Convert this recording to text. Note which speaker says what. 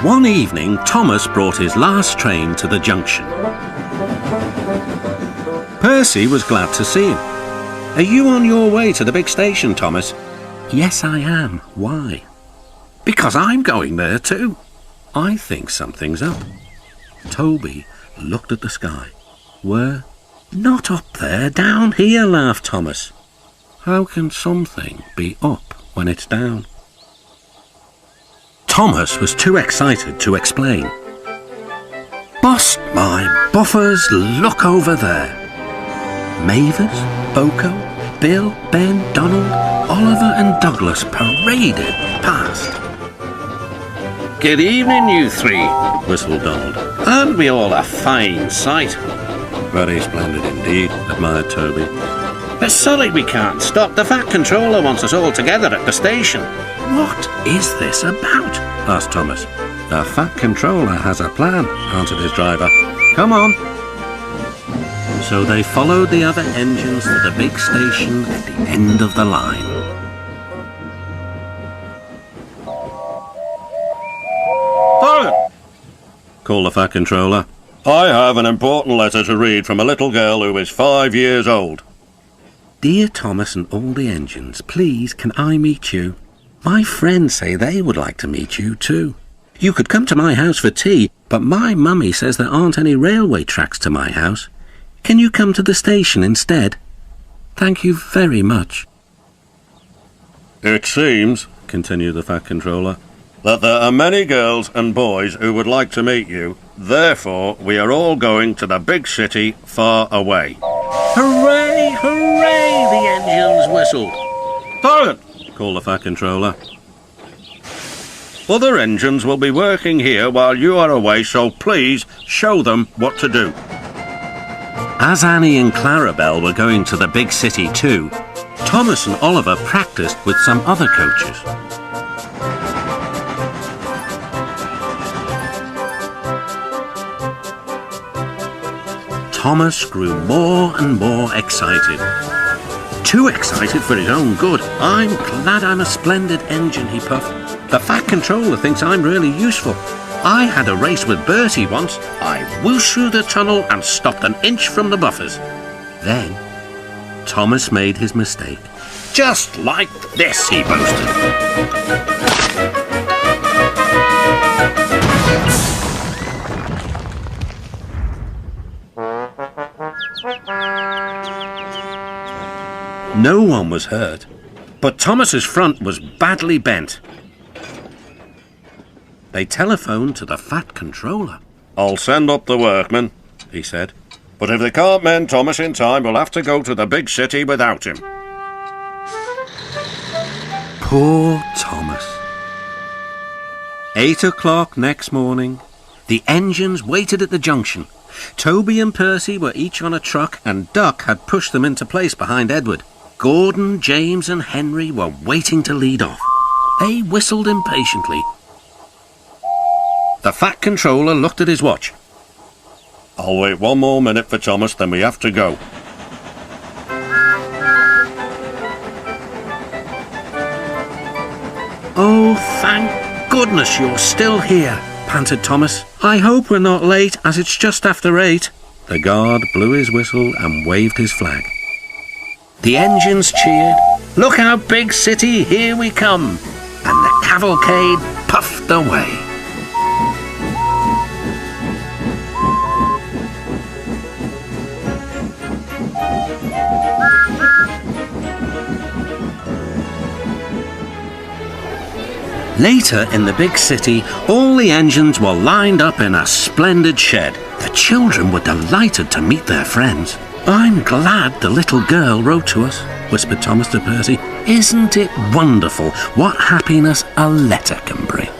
Speaker 1: One evening, Thomas brought his last train to the junction. Percy was glad to see him. "Are you on your way to the big station, Thomas?" "Yes, I am. Why?" "Because I'm going there too." "I think something's up." Toby looked at the sky. "Where?" "Not up there, down here," laughed Thomas. "How can something be up when it's down?" Thomas was too excited to explain. "Bust my buffers, look over there. Mavis, Boko, Bill, Ben, Donald, Oliver and Douglas paraded past." "Good evening, you three," whistled Donald. "Aren't we all a fine sight?" "Very splendid indeed," admired Toby. "But sorry we can't stop. The Fat Controller wants us all together at the station." "What is this about?" asked Thomas. "The Fat Controller has a plan," answered his driver. "Come on." So they followed the other engines to the big station at the end of the line. "Hold it!" called the Fat Controller. "I have an important letter to read from a little girl who is 5 years old." "Dear Thomas and all the engines, please can I meet you? My friends say they would like to meet you too. You could come to my house for tea, but my mummy says there aren't any railway tracks to my house. Can you come to the station instead? Thank you very much." "It seems," continued the Fat Controller, "that there are many girls and boys who would like to meet you. Therefore, we are all going to the big city far away." "Hooray! Hooray!" the engines whistled. "Silent!" called the Fat Controller. "Other engines will be working here while you are away, so please show them what to do." As Annie and Clarabelle were going to the big city too, Thomas and Oliver practiced with some other coaches. Thomas grew more and more excited. Too excited for his own good. "I'm glad I'm a splendid engine," he puffed. "The Fat Controller thinks I'm really useful. I had a race with Bertie once. I whooshed through the tunnel and stopped an inch from the buffers." Then Thomas made his mistake. "Just like this," he boasted. No one was hurt, but Thomas's front was badly bent. They telephoned to the Fat Controller. "I'll send up the workmen," he said. "But if they can't mend Thomas in time, we'll have to go to the big city without him." Poor Thomas. 8 o'clock next morning. The engines waited at the junction. Toby and Percy were each on a truck, and Duck had pushed them into place behind Edward. Gordon, James and Henry were waiting to lead off. They whistled impatiently. The Fat Controller looked at his watch. "I'll wait one more minute for Thomas, then we have to go." "Oh, thank goodness you're still here," panted Thomas. "I hope we're not late, as it's just after 8. The guard blew his whistle and waved his flag. The engines cheered. "Look out, big city, here we come!" And the cavalcade puffed away. Later in the big city, all the engines were lined up in a splendid shed. The children were delighted to meet their friends. "I'm glad the little girl wrote to us," whispered Thomas to Percy. "Isn't it wonderful what happiness a letter can bring?"